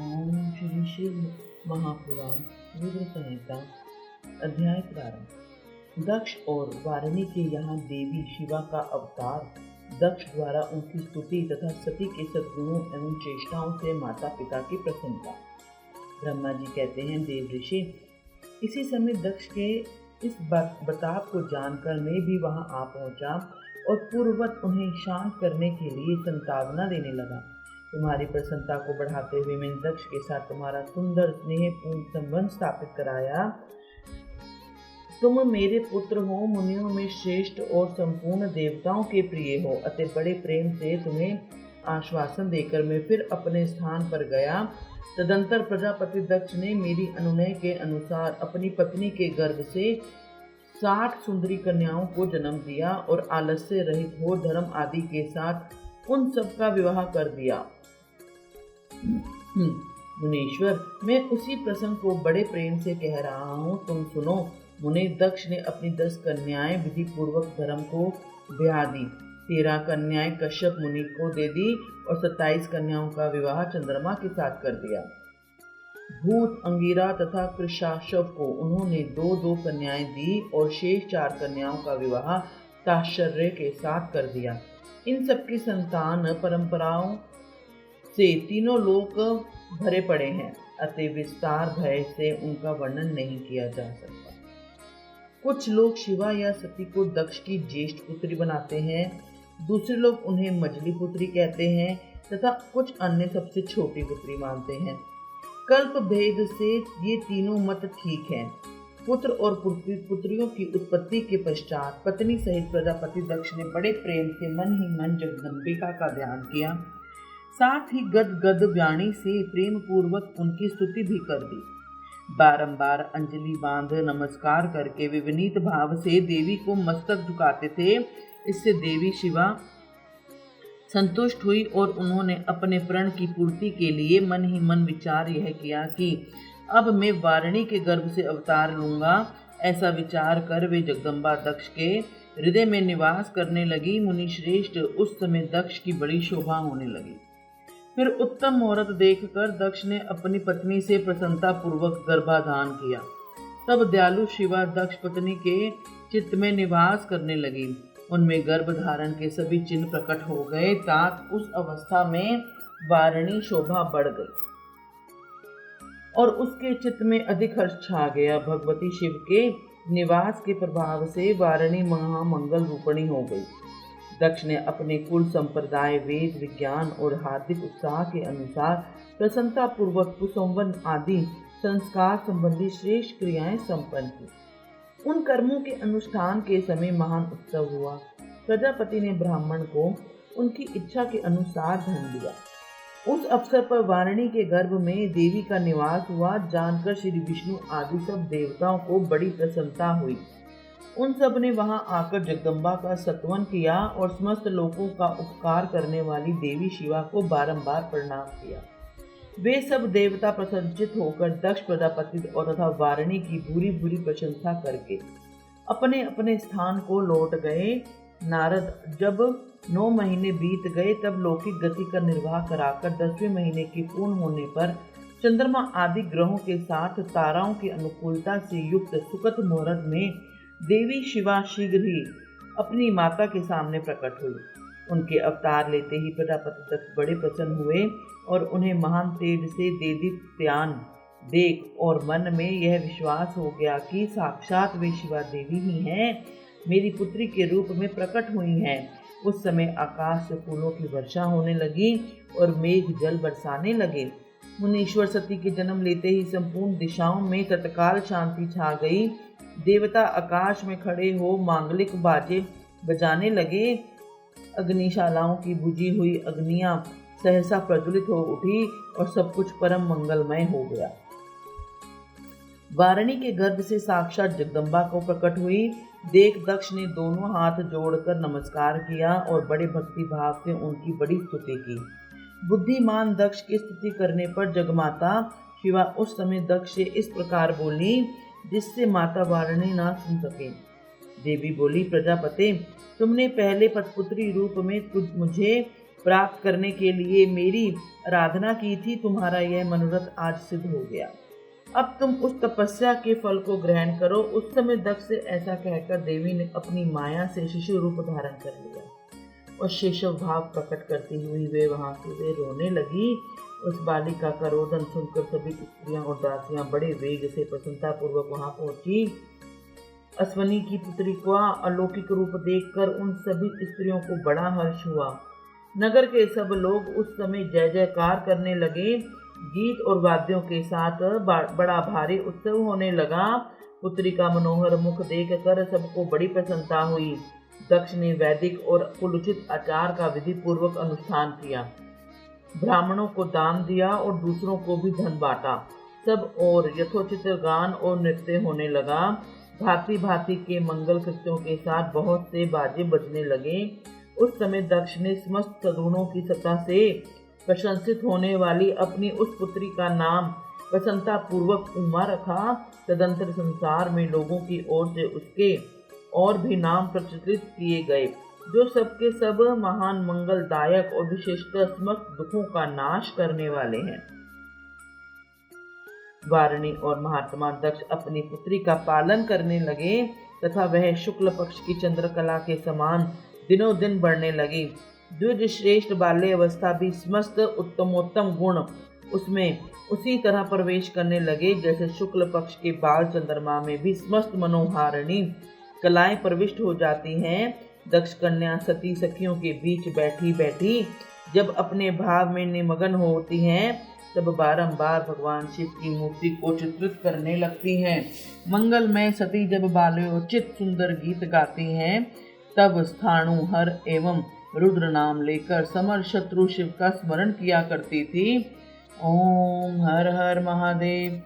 ओम श्री शिव महापुराण रुद्र संहिता अध्याय प्रारंभ। दक्ष और वारिणी के यहाँ देवी शिवा का अवतार। दक्ष द्वारा उनकी स्तुति तथा सती के सद्गुणों एवं चेष्टाओं से माता पिता की प्रसन्नता। ब्रह्मा जी कहते हैं, देव ऋषि, इसी समय दक्ष के इस बताप को जानकर मैं भी वहां आ पहुंचा और पूर्ववत उन्हें शांत करने के लिए संतावना देने लगा। तुम्हारी प्रसन्नता को बढ़ाते हुए मैंने दक्ष के साथ तुम्हारा सुंदर स्नेहपूर्ण संबंध स्थापित कराया। तुम मेरे पुत्र हो, मुनियों में श्रेष्ठ और संपूर्ण देवताओं के प्रिय हो, अतः बड़े प्रेम से तुम्हें आश्वासन देकर मैं फिर अपने स्थान पर गया। तदंतर प्रजापति दक्ष ने मेरी अनुनय के अनुसार अपनी पत्नी के गर्भ से 60 सुंदरी कन्याओं को जन्म दिया और आलस्य रहित हो धर्म आदि के साथ उन सब का विवाह कर दिया। मुनीश्वर, मैं उसी प्रसंग को बड़े प्रेम से कह रहा हूँ, तुम सुनो। मुने, दक्ष ने अपनी 10 कन्याएं विधि पूर्वक धर्म को ब्याह दी, 13 कन्याएं कश्यप मुनि को दे दी और 27 कन्याओं का विवाह चंद्रमा के साथ कर दिया। भूत, अंगिरा तथा कृशाशव को उन्होंने 2-2 कन्याएं दी और शेष 4 कन्याओं का विवाह ताश्चर्य के साथ कर दिया। इन सबकी संतान परंपराओं से तीनों लोक भरे पड़े हैं, अतः विस्तार भय से उनका वर्णन नहीं किया जा सकता। कुछ लोग शिवा या सती को दक्ष की ज्येष्ठ पुत्री बनाते हैं, दूसरे लोग उन्हें मझली पुत्री कहते हैं तथा कुछ अन्य सबसे छोटी पुत्री मानते हैं। कल्प भेद से ये तीनों मत ठीक हैं। पुत्र और पुत्रियों की उत्पत्ति के पश्चात पत्नी सहित प्रजापति दक्ष ने बड़े प्रेम से मन ही मन जगदम्बिका का ध्यान किया, साथ ही गद वाणी से प्रेम पूर्वक उनकी स्तुति भी कर दी। बारंबार अंजलि बांध नमस्कार करके वे विनीत भाव से देवी को मस्तक झुकाते थे। इससे देवी शिवा संतुष्ट हुई और उन्होंने अपने प्रण की पूर्ति के लिए मन ही मन विचार यह किया कि अब मैं वारिणी के गर्भ से अवतार लूंगा। ऐसा विचार कर वे जगदम्बा दक्ष के हृदय में निवास करने लगी। मुनि श्रेष्ठ, उस समय दक्ष की बड़ी शोभा होने लगी। फिर उत्तम मुहूर्त देखकर दक्ष ने अपनी पत्नी से प्रसन्नता पूर्वक गर्भाधान किया। तब दयालु शिवा दक्ष पत्नी के चित्त में निवास करने लगी। उनमें गर्भ धारण के सभी चिन्ह प्रकट हो गए। तात उस अवस्था में वारिणी शोभा बढ़ गई और उसके चित्त में अधिक हर्ष छा गया। भगवती शिव के निवास के प्रभाव से वारिणी महामंगल रूपणी हो गई। दक्ष ने अपने कुल संप्रदाय, वेद, विज्ञान और हार्दिक उत्साह के अनुसार प्रसन्नता पूर्वक कुसुमवन आदि संस्कार संबंधी श्रेष्ठ क्रियाएं संपन्न की। उन कर्मों के अनुष्ठान के समय महान उत्सव हुआ। प्रजापति ने ब्राह्मण को उनकी इच्छा के अनुसार धन दिया। उस अवसर पर वारिणी के गर्भ में देवी का निवास हुआ। जानकर श्री विष्णु आदि सब देवताओं को बड़ी प्रसन्नता हुई। उन सब ने वहां आकर जगदम्बा का स्तवन किया और समस्त लोगों का उपकार करने वाली देवी शिवा को बारंबार प्रणाम किया। वे सब देवता प्रसन्नचित होकर दक्ष प्रजापति और तथा वारिणी की भूरी भूरी प्रशंसा करके अपने अपने स्थान को लौट गए। नारद, जब 9 महीने बीत गए तब लौकिक गति का निर्वाह कराकर 10वें महीने के पूर्ण होने पर चंद्रमा आदि ग्रहों के साथ ताराओं की अनुकूलता से युक्त सुखद मुहूर्त में देवी शिवा शीघ्र ही अपनी माता के सामने प्रकट हुई। उनके अवतार लेते ही प्रजापति दक्ष बड़े प्रसन्न हुए और उन्हें महान तेज से देदीप्यमान देख और मन में यह विश्वास हो गया कि साक्षात वे शिवा देवी ही हैं, मेरी पुत्री के रूप में प्रकट हुई हैं। उस समय आकाश से फूलों की वर्षा होने लगी और मेघ जल बरसाने लगे। मुनीश्वर, सती के जन्म लेते ही संपूर्ण दिशाओं में तत्काल शांति छा गई। देवता आकाश में खड़े हो मांगलिक बाजे बजाने लगे। अग्निशालाओं की बुझी हुई अग्नियां सहसा प्रज्वलित हो उठी और सब कुछ परम मंगलमय हो गया। वारिणी के गर्भ से साक्षात जगदम्बा को प्रकट हुई देख दक्ष ने दोनों हाथ जोड़कर नमस्कार किया और बड़े भक्ति भाव से उनकी बड़ी स्तुति की। बुद्धिमान दक्ष की स्तुति करने पर जगमाता शिवा उस समय दक्ष से इस प्रकार बोली जिससे माता वारिणी ना सुन सके। देवी बोली, प्रजापते, तुमने पहले पतपुत्री रूप में मुझे प्राप्त करने के लिए मेरी आराधना की थी, तुम्हारा यह मनोरथ आज सिद्ध हो गया। अब तुम उस तपस्या के फल को ग्रहण करो। उस समय दक्ष से ऐसा कहकर देवी ने अपनी माया से शिशु रूप धारण कर लिया और शेषव भाव प्रकट करती हुई वे वहां से रोने लगी। उस बालिका का रोदन सुनकर सभी स्त्रियां और दासियां बड़े वेग से प्रसन्नता पूर्वक वहां पहुंची। अश्वनी की पुत्री का अलौकिक रूप देखकर उन सभी स्त्रियों को बड़ा हर्ष हुआ। नगर के सब लोग उस समय जय जयकार करने लगे। गीत और वाद्यों के साथ बड़ा भारी उत्सव होने लगा। पुत्री का मनोहर मुख देखकर सबको बड़ी प्रसन्नता हुई। दक्ष ने वैदिक और कुलोचित आचार का विधि पूर्वक अनुष्ठान किया, ब्राह्मणों को दान दिया और दूसरों को भी धन बांटा। सब और यथोचित गान और नृत्य होने लगा। भांति भांति के मंगल कृत्यों के साथ बहुत से बाजे बजने लगे। उस समय दक्ष ने समस्त सद्गुणों की सत्ता से प्रशंसित होने वाली अपनी उस पुत्री का नाम प्रसन्नता पूर्वक उमा रखा। तदंतर संसार में लोगों की ओर से उसके और भी नाम प्रचलित किए गए, जो सबके सब महान मंगलदायक और विशेषतः समस्त दुखों का नाश करने वाले हैं। वारिणी और महात्मा दक्ष अपनी पुत्री का पालन करने लगे तथा वह शुक्ल पक्ष की चंद्रकला के समान दिनों दिन बढ़ने लगी। द्विज श्रेष्ठ बाल्य अवस्था भी समस्त उत्तमोत्तम गुण उसमें उसी तरह प्रवेश करने लगे जैसे शुक्ल पक्ष के बाल चंद्रमा में भी समस्त मनोहारिणी कलाएं प्रविष्ट हो जाती हैं। दक्ष कन्या सती सखियों के बीच बैठी बैठी जब अपने भाव में निमग्न होती हैं, तब बारंबार भगवान शिव की मूर्ति को चित्रित करने लगती हैं। मंगलमय सती जब बाल्योचित सुंदर गीत गाती हैं, तब स्थाणु हर एवं रुद्र नाम लेकर समर शत्रु शिव का स्मरण किया करती थी। ओम हर हर महादेव।